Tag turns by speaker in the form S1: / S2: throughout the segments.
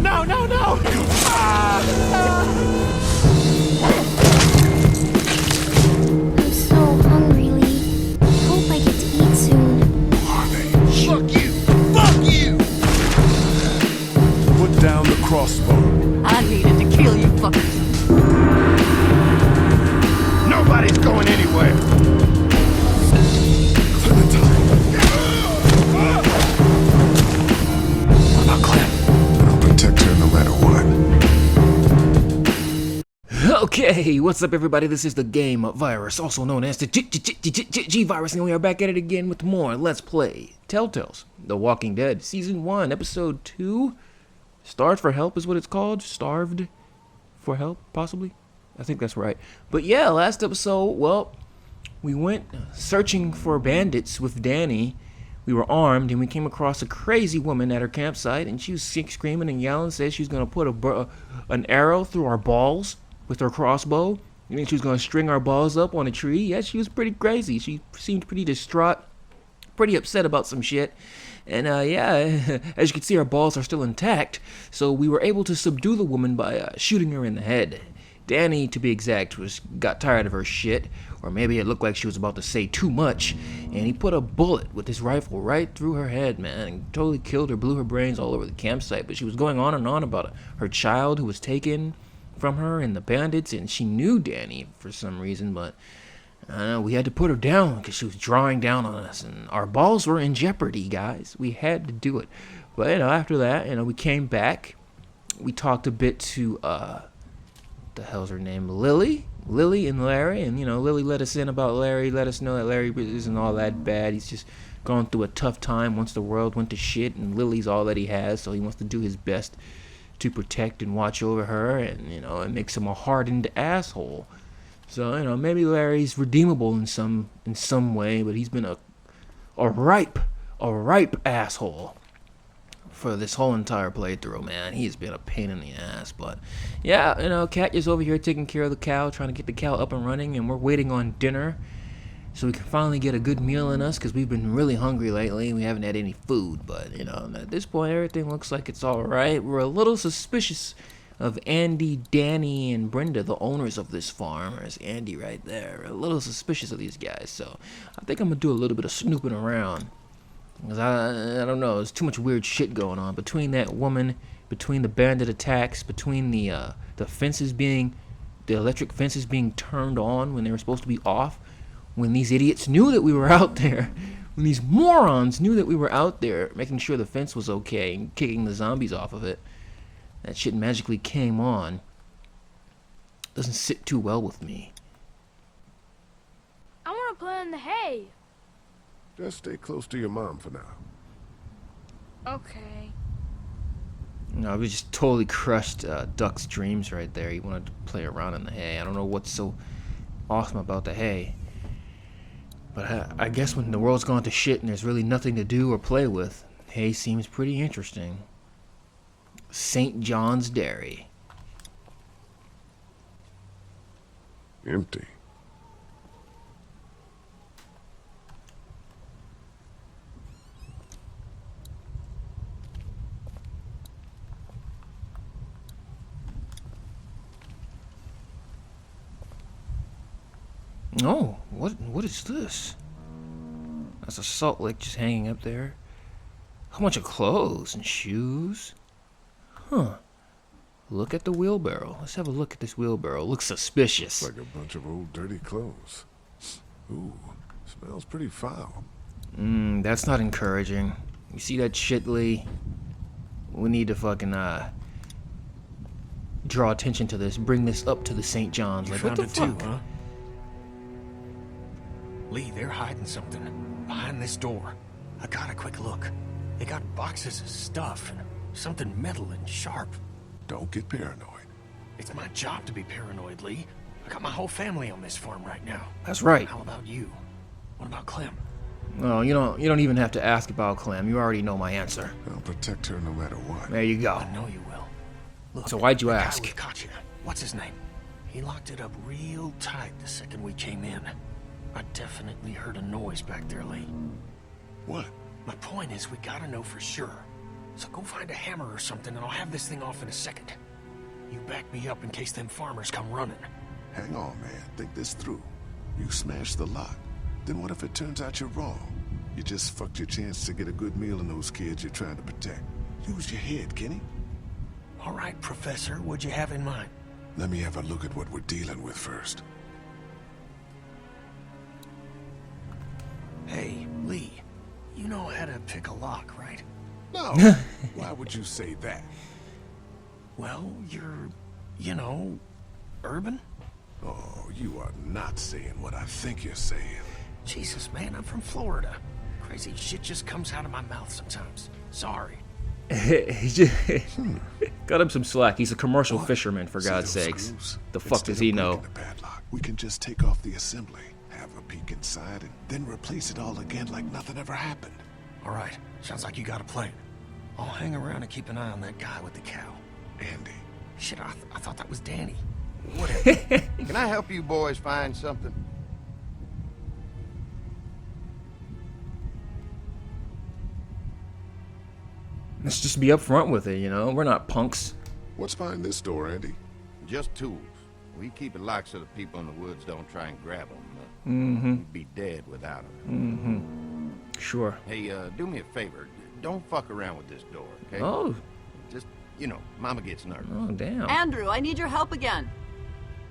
S1: no, no, no!
S2: I'm so hungry, Lee. Hope I get to eat soon.
S3: Are they? Fuck you! Fuck you! Put down the crossbow.
S4: I needed to kill you fuckers.
S1: Nobody's going anywhere!
S3: What about Clem? I'll protect her no matter what.
S5: Okay, what's up everybody? This is the Game Virus, also known as the G-Virus, and we are back at it again with more Let's Play Telltales, The Walking Dead, Season 1, Episode 2. Starved for Help is what it's called. Starved for Help, possibly? I think that's right. But yeah, last episode, well, we went searching for bandits with Danny. We were armed, and we came across a crazy woman at her campsite, and she was screaming and yelling, said she was going to put an arrow through our balls with her crossbow, and then she was going to string our balls up on a tree. Yeah, she was pretty crazy. She seemed pretty distraught, pretty upset about some shit. And yeah, as you can see, our balls are still intact, so we were able to subdue the woman by shooting her in the head. Danny, to be exact, got tired of her shit, or maybe it looked like she was about to say too much, and he put a bullet with his rifle right through her head, man, and totally killed her, blew her brains all over the campsite. But she was going on and on about her child who was taken from her and the bandits, and she knew Danny for some reason, but we had to put her down because she was drawing down on us, and our balls were in jeopardy, guys. We had to do it. But, after that, we came back. We talked a bit to, the hell's her name? Lily and Larry, and, Lily let us in about Larry, let us know that Larry isn't all that bad. He's just gone through a tough time once the world went to shit, and Lily's all that he has, so he wants to do his best to protect and watch over her, and, it makes him a hardened asshole. So, maybe Larry's redeemable in some way, but he's been a ripe asshole for this whole entire playthrough, man. He's been a pain in the ass, but yeah, Kat is over here taking care of the cow, trying to get the cow up and running, and we're waiting on dinner so we can finally get a good meal in us, because we've been really hungry lately and we haven't had any food. But, at this point, everything looks like it's all right. We're a little suspicious of Andy, Danny, and Brenda, the owners of this farm. There's Andy right there. We're a little suspicious of these guys, so I think I'm gonna do a little bit of snooping around, because I don't know, there's too much weird shit going on between that woman, between the bandit attacks, between the electric fences being turned on when they were supposed to be off, when these idiots knew that we were out there, when these morons knew that we were out there making sure the fence was okay and kicking the zombies off of it. That shit magically came on. Doesn't sit too well with me.
S2: I want to play in the hay.
S3: Just stay close to your mom for now.
S2: Okay.
S5: No, we just totally crushed Duck's dreams right there. He wanted to play around in the hay. I don't know what's so awesome about the hay. But I guess when the world's gone to shit and there's really nothing to do or play with, hay seems pretty interesting. St. John's Dairy.
S3: Empty.
S5: Oh, what is this? That's a salt lick just hanging up there. A bunch of clothes and shoes. Huh. Look at the wheelbarrow. Let's have a look at this wheelbarrow. Looks suspicious.
S3: Like a bunch of old dirty clothes. Ooh, smells pretty foul.
S5: That's not encouraging. You see that shit, Lee? We need to fucking, draw attention to this. Bring this up to the St. John's. Like, what the fuck?
S1: Too, huh? Lee, they're hiding something behind this door. I got a quick look. They got boxes of stuff and something metal and sharp.
S3: Don't get paranoid.
S1: It's my job to be paranoid, Lee. I got my whole family on this farm right now.
S5: That's right.
S1: How about you? What about Clem?
S5: No, you don't even have to ask about Clem. You already know my answer.
S3: I'll protect her no matter what.
S5: There you go.
S1: I know you will. Look,
S5: So why'd you
S1: the guy
S5: ask?
S1: who caught you. What's his name? He locked it up real tight the second we came in. I definitely heard a noise back there, Lee.
S3: What?
S1: My point is, we gotta know for sure. So go find a hammer or something and I'll have this thing off in a second. You back me up in case them farmers come running.
S3: Hang on, man. Think this through. You smashed the lock. Then what if it turns out you're wrong? You just fucked your chance to get a good meal in those kids you're trying to protect. Use your head, Kenny.
S1: All right, Professor, what'd you have in mind?
S3: Let me have a look at what we're dealing with first.
S1: Hey, Lee, you know how to pick a lock, right?
S3: No. Why would you say that?
S1: Well, you're, you know, urban?
S3: Oh, you are not saying what I think you're saying.
S1: Jesus, man, I'm from Florida. Crazy shit just comes out of my mouth sometimes. Sorry.
S5: He just got him some slack. He's a commercial
S3: What?
S5: fisherman, for
S3: See
S5: God's
S3: those
S5: sakes.
S3: screws?
S5: The fuck
S3: Instead
S5: does
S3: of
S5: he know?
S3: breaking the padlock, we can just take off the assembly, have a peek inside, and then replace it all again like nothing ever happened.
S1: All right, sounds like you got a plan. I'll hang around and keep an eye on that guy with the cow.
S3: Andy.
S1: Shit, I thought that was Danny. Whatever.
S6: Can I help you boys find something?
S5: Let's just be upfront with it, you know? We're not punks.
S3: What's behind this door, Andy?
S6: Just tools. We keep it locked so the people in the woods don't try and grab them. We'd be dead without them.
S5: Sure.
S6: Hey, do me a favor. Don't fuck around with this door, okay?
S5: Oh,
S6: Just, you know, Mama gets nervous.
S5: oh, damn.
S4: Andrew, I need your help again.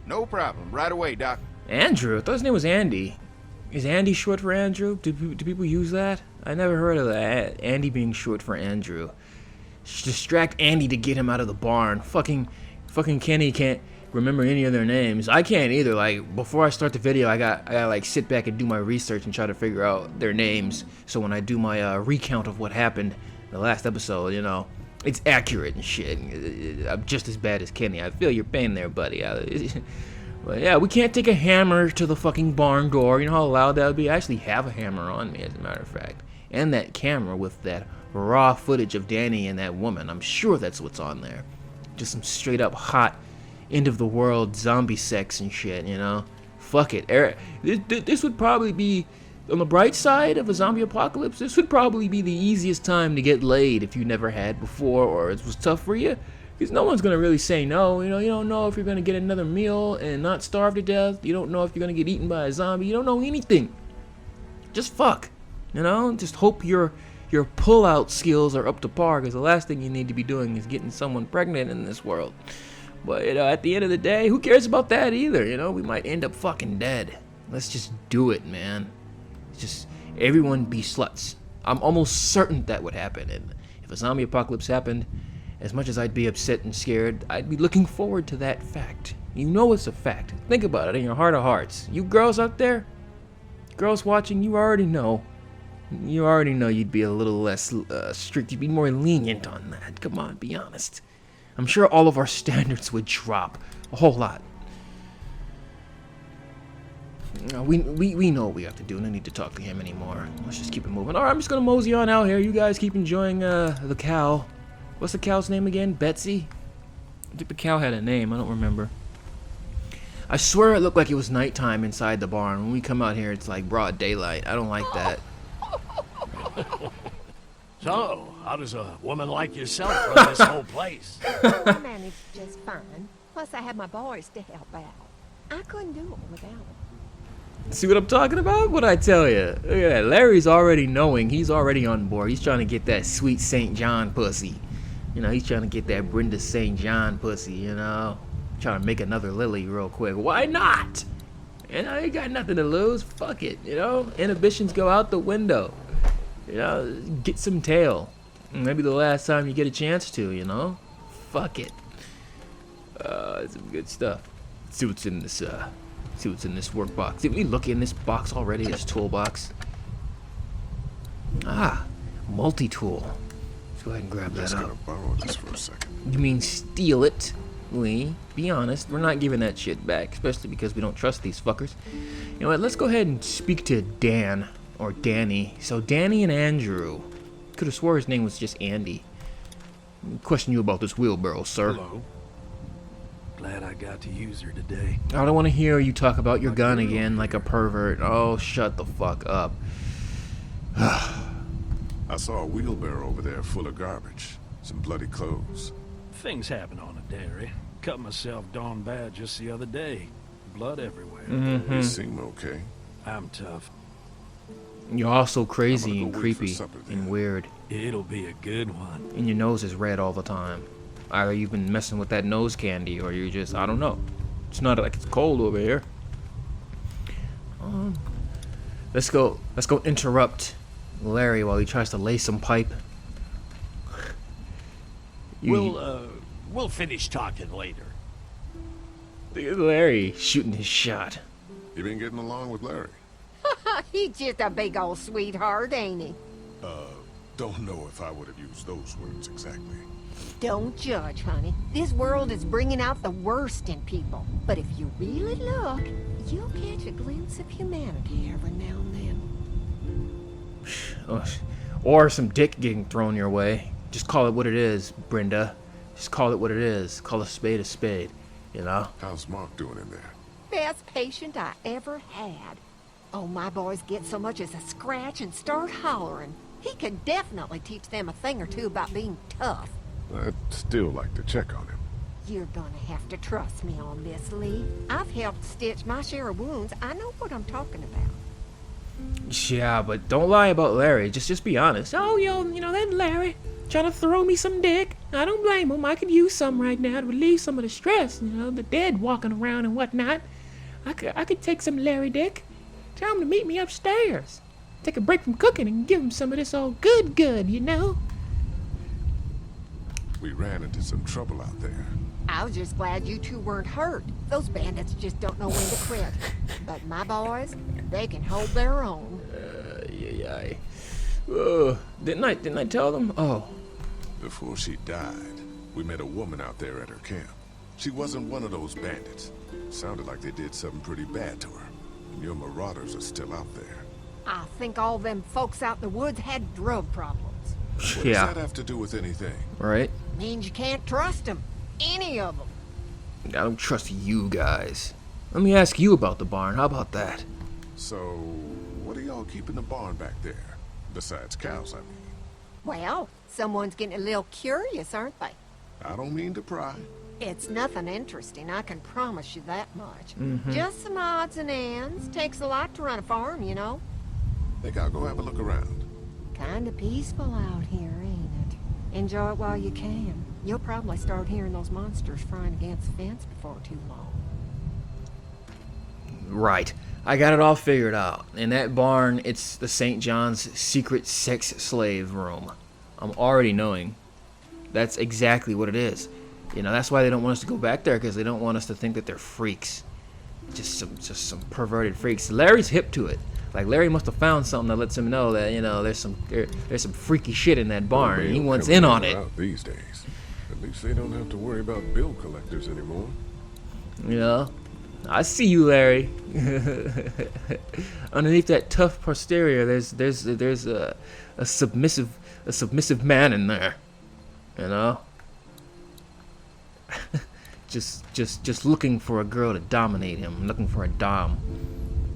S6: No problem. Right away, Doc.
S5: Andrew? I thought his name was Andy. Is Andy short for Andrew? Do people use that? I never heard of that. Andy being short for Andrew. Distract Andy to get him out of the barn. Fucking Kenny can't remember any of their names. I can't either. Like, before I start the video, I gotta like sit back and do my research and try to figure out their names. So when I do my recount of what happened in the last episode, you know, it's accurate and shit. I'm just as bad as Kenny. I feel your pain there, buddy. But yeah, we can't take a hammer to the fucking barn door. You know how loud that would be? I actually have a hammer on me, as a matter of fact. And that camera with that raw footage of Danny and that woman. I'm sure that's what's on there. Just some straight up hot, end of the world zombie sex and shit, you know? Fuck it. This would probably be, on the bright side of a zombie apocalypse, this would probably be the easiest time to get laid if you never had before or it was tough for you. Because no one's going to really say no. You know, you don't know if you're going to get another meal and not starve to death. You don't know if you're going to get eaten by a zombie. You don't know anything. Just fuck. You know, just hope your pull-out skills are up to par, because the last thing you need to be doing is getting someone pregnant in this world. But, you know, at the end of the day, who cares about that either? You know, we might end up fucking dead. Let's just do it, man. Just everyone be sluts. I'm almost certain that would happen. And if a zombie apocalypse happened, as much as I'd be upset and scared, I'd be looking forward to that fact. You know it's a fact. Think about it in your heart of hearts. You girls out there, girls watching, you already know. You already know you'd be a little less strict. You'd be more lenient on that. Come on, be honest. I'm sure all of our standards would drop a whole lot. We know what we have to do. No need to talk to him anymore. Let's just keep it moving. All right, I'm just gonna mosey on out here. You guys keep enjoying the cow. What's the cow's name again? Betsy? I think the cow had a name. I don't remember. I swear it looked like it was nighttime inside the barn. When we come out here, it's like broad daylight. I don't like that.
S7: So, how does a woman like yourself run this whole place?
S8: I managed just fine. Plus, I had my boys to help out. I couldn't do it without them.
S5: See what I'm talking about? What'd I tell you? Look at that. Larry's already knowing. He's already on board. He's trying to get that sweet St. John pussy. You know, he's trying to get that Brenda St. John pussy, you know? Trying to make another Lily real quick. Why not? You know, you got nothing to lose. Fuck it, you know? Inhibitions go out the window. You know, get some tail. Maybe the last time you get a chance to, you know? Fuck it. Some good stuff. Let's see what's in this, see what's in this workbox. Did we look in this box already? This toolbox? Ah, multi-tool. Let's go ahead and grab
S3: I'm
S5: that
S3: just
S5: up.
S3: gonna borrow this for a second.
S5: You mean steal it, Lee? Be honest, we're not giving that shit back, especially because we don't trust these fuckers. You know what, let's go ahead and speak to Dan, or Danny. So Danny and Andrew. Could have swore his name was just Andy. Question you about this wheelbarrow, sir.
S7: Hello. Glad I got to use her today.
S5: I don't want to hear you talk about your gun again like a pervert. Oh, shut the fuck up.
S3: I saw a wheelbarrow over there full of garbage. Some bloody clothes.
S7: Things happen on a dairy. Cut myself darn bad just the other day. Blood everywhere.
S3: You seem okay.
S7: I'm tough.
S5: You're also crazy
S3: I'm
S5: and
S3: gonna go wait for
S5: creepy
S3: supper
S5: and
S3: then.
S5: weird.
S7: It'll be a good one.
S5: And your nose is red all the time. Either you've been messing with that nose candy or you're just, I don't know. It's not like it's cold over here. Let's go interrupt Larry while he tries to lay some pipe.
S7: We'll finish talking later.
S5: Larry shooting his shot.
S3: You been getting along with Larry?
S8: He's just a big old sweetheart, ain't he?
S3: Don't know if I would have used those words exactly.
S8: Don't judge, honey. This world is bringing out the worst in people. But if you really look, you'll catch a glimpse of humanity every now and then.
S5: Or some dick getting thrown your way. Just call it what it is, Brenda. Just call it what it is. Call a spade, you know?
S3: How's Mark doing in there?
S8: Best patient I ever had. Oh, my boys get so much as a scratch and start hollering. He could definitely teach them a thing or two about being tough.
S3: I'd still like to check on him.
S8: You're gonna have to trust me on this, Lee. I've helped stitch my share of wounds. I know what I'm talking about.
S5: Yeah, but don't lie about Larry. Just be honest. Oh, you know that Larry trying to throw me some dick. I don't blame him. I could use some right now to relieve some of the stress. You know, the dead walking around and whatnot. I could take some Larry dick. Tell him to meet me upstairs. Take a break from cooking and give him some of this old good, you know?
S3: We ran into some trouble out there.
S8: I was just glad you two weren't hurt. Those bandits just don't know when to quit. But my boys, they can hold their own. Didn't
S5: I tell them? Oh.
S3: Before she died, we met a woman out there at her camp. She wasn't one of those bandits. Sounded like they did something pretty bad to her. And your marauders are still out there.
S8: I think all them folks out in the woods had drug problems.
S3: What
S5: Yeah.
S3: does that have to do with anything?
S5: Right?
S8: Means you can't trust them. Any of them.
S5: I don't trust you guys. Let me ask you about the barn. How about that?
S3: So, what are y'all keeping the barn back there? Besides cows, I mean.
S8: Well, someone's getting a little curious, aren't they?
S3: I don't mean to pry.
S8: It's nothing interesting, I can promise you that much. Just some odds and ends. Takes a lot to run a farm, you know.
S3: Think I'll go have a look around.
S8: Kinda peaceful out here, ain't it? Enjoy it while you can. You'll probably start hearing those monsters frying against the fence before too long.
S5: Right. I got it all figured out. In that barn, it's the St. John's secret sex slave room. I'm already knowing. That's exactly what it is. You know, that's why they don't want us to go back there, because they don't want us to think that they're freaks. Just some perverted freaks. Larry's hip to it. Like, Larry must have found something that lets him know that, you know, there's some freaky shit in that barn, and he wants in on it.
S3: Out these days. At least they don't have to worry about bill collectors anymore.
S5: You know? I see you, Larry. Underneath that tough posterior, there's a submissive man in there. You know? just looking for a girl to dominate him, looking for a dom.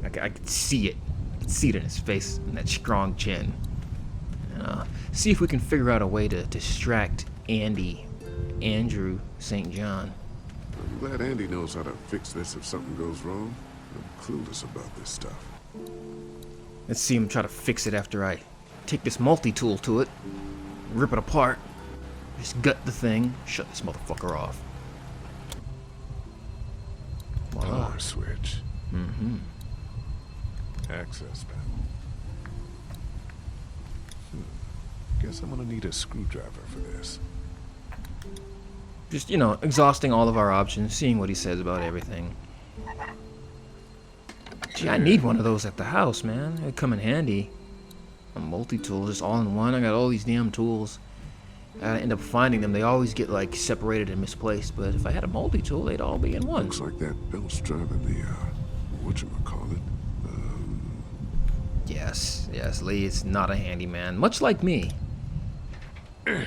S5: I could see it. I could see it in his face and that strong chin. See if we can figure out a way to distract Andrew St. John.
S3: I'm glad Andy knows how to fix this if something goes wrong. I'm clueless about this stuff.
S5: Let's see him try to fix it after I take this multi-tool to it, rip it apart, just gut the thing, shut this motherfucker off. Voila.
S3: Power switch. Access panel. Guess I'm gonna need a screwdriver for this.
S5: Just, you know, exhausting all of our options, seeing what he says about everything. Gee, I need one of those at the house, man. It'd come in handy. A multi-tool, just all in one. I got all these damn tools. I gotta end up finding them. They always get, like, separated and misplaced. But if I had a multi-tool, they'd all be in one.
S3: Looks like that belt's driving the, whatchamacallit.
S5: Yes, Lee is not a handyman. Much like me.
S3: That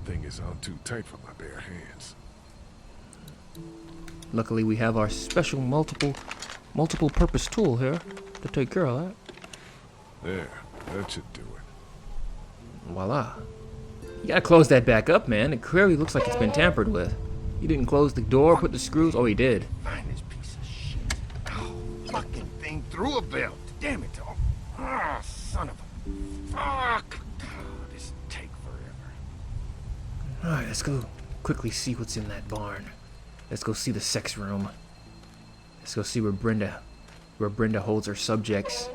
S3: thing is on too tight for my bare hands.
S5: Luckily, we have our special multiple purpose tool here to take care of that.
S3: There, that should do it.
S5: Voila. You gotta close that back up, man. It clearly looks like it's been tampered with. He didn't close the door, put the screws. Oh, he did.
S6: Find this piece of shit. Oh, fucking thing through a belt. Damn it all. Ah, son of a... Fuck. Oh, this will take forever.
S5: Alright, let's go quickly see what's in that barn. Let's go see the sex room. Let's go see where Brenda holds her subjects.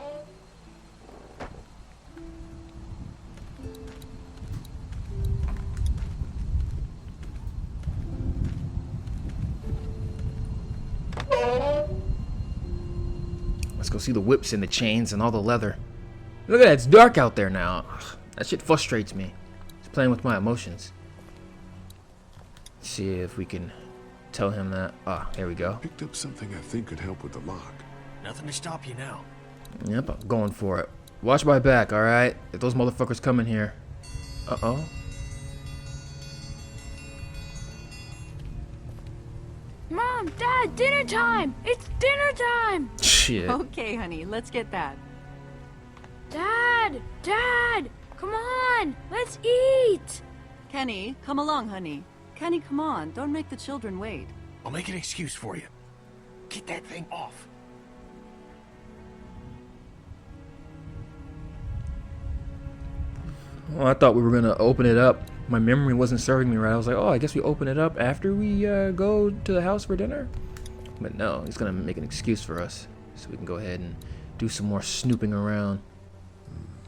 S5: Let's go see the whips and the chains and all the leather. Look at that, it's dark out there now. Ugh, that shit frustrates me. It's playing with my emotions. Let's see if we can tell him that. Ah, here we go.
S3: Picked up something I think could help with the lock.
S1: Nothing to stop you now.
S5: Yep, I'm going for it. Watch my back, alright? If those motherfuckers come in here. Uh-oh.
S2: Mom, Dad, dinner time! It's dinner time!
S5: Shit.
S4: Okay, honey, let's get that.
S2: Dad! Dad! Come on! Let's eat!
S4: Kenny, come along, honey. Kenny, come on. Don't make the children wait.
S1: I'll make an excuse for you. Get that thing off.
S5: Well, I thought we were gonna open it up. My memory wasn't serving me right. I was like, oh, I guess we open it up after we go to the house for dinner. But no, he's gonna make an excuse for us, so we can go ahead and do some more snooping around.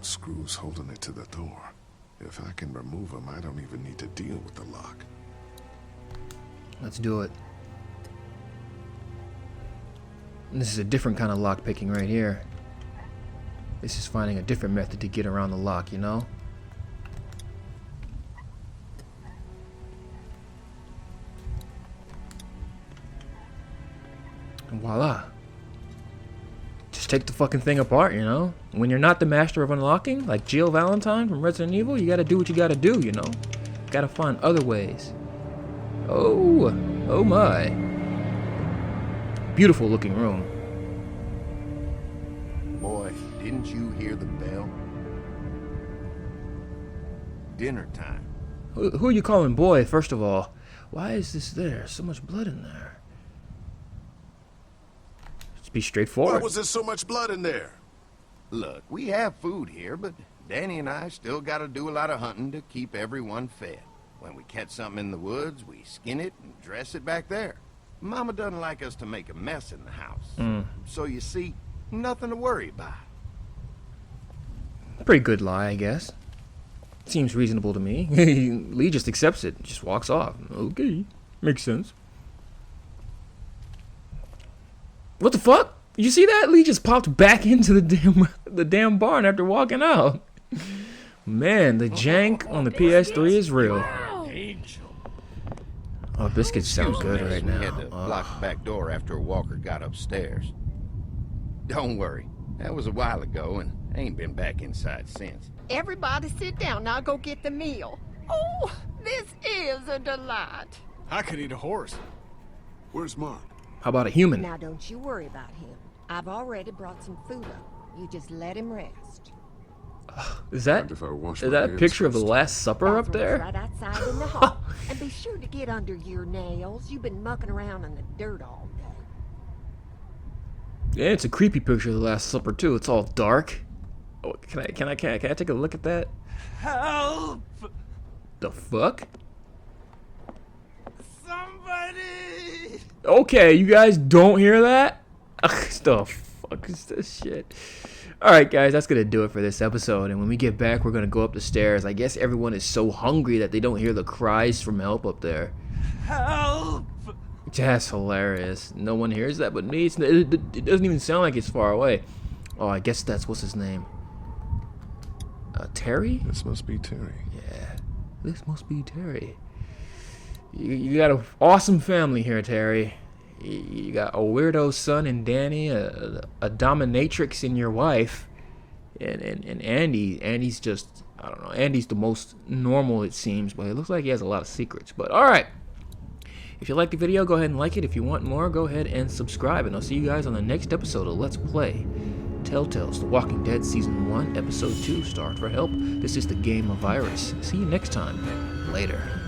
S3: Screws holding it to the door. If I can remove them, I don't even need to deal with the lock.
S5: Let's do it. And this is a different kind of lock picking right here. This is finding a different method to get around the lock, you know? And voila. Just take the fucking thing apart, you know? When you're not the master of unlocking, like Jill Valentine from Resident Evil, you gotta do what you gotta do, you know? Gotta find other ways. Oh, oh my. Beautiful looking room.
S6: Boy, didn't you hear the bell? Dinner time.
S5: Who are you calling boy, first of all? Why is this there? So much blood in there. Let's be
S3: Why
S5: straightforward.
S3: was there so much blood in there?
S6: Look, we have food here, but Danny and I still gotta do a lot of hunting to keep everyone fed. When we catch something in the woods, we skin it and dress it back there. Mama doesn't like us to make a mess in the house. So you see, nothing to worry about.
S5: Pretty good lie, I guess. Seems reasonable to me. Lee just accepts it, just walks off. Okay, makes sense. What the fuck? You see that? Lee just popped back into the damn barn after walking out. Man, the jank on the PS3 is real. Oh, biscuits sound good right
S6: We had to
S5: now.
S6: lock the back door after Walker got upstairs. Don't worry, that was a while ago and ain't been back inside since.
S8: Everybody sit down. Now go get the meal. Oh, this is a delight.
S1: I could eat a horse.
S3: Where's Mark?
S5: How about a human?
S8: Now don't you worry about him. I've already brought some food up. You just let him rest.
S5: Is that
S3: Mind if I wash
S5: is
S3: my
S5: that a
S3: hands
S5: picture of the
S3: first?
S5: Last Supper up
S8: Bathroom's
S5: there?
S8: right outside in the hall. And be sure to get under your nails. You've been mucking around in the dirt all day.
S5: Yeah, it's a creepy picture of the Last Supper too. It's all dark. Oh, can I take a look at that?
S7: Help!
S5: The fuck?
S7: Somebody!
S5: Okay, you guys don't hear that? Ugh, the fuck is this shit? Alright guys, that's gonna do it for this episode, and when we get back we're gonna go up the stairs. I guess everyone is so hungry that they don't hear the cries from help up there.
S7: Help!
S5: That's hilarious. No one hears that but me. It doesn't even sound like it's far away. Oh, I guess that's, what's his name? Terry?
S3: This must be Terry.
S5: Yeah, this must be Terry. You got an awesome family here, Terry. You got a weirdo son in Danny, a dominatrix in your wife, and Andy. Andy's just, I don't know, Andy's the most normal it seems, but it looks like he has a lot of secrets. But alright, if you like the video, go ahead and like it. If you want more, go ahead and subscribe, and I'll see you guys on the next episode of Let's Play Telltales, The Walking Dead Season 1, Episode 2, starred for help. This is the Game of Virus. See you next time. Later.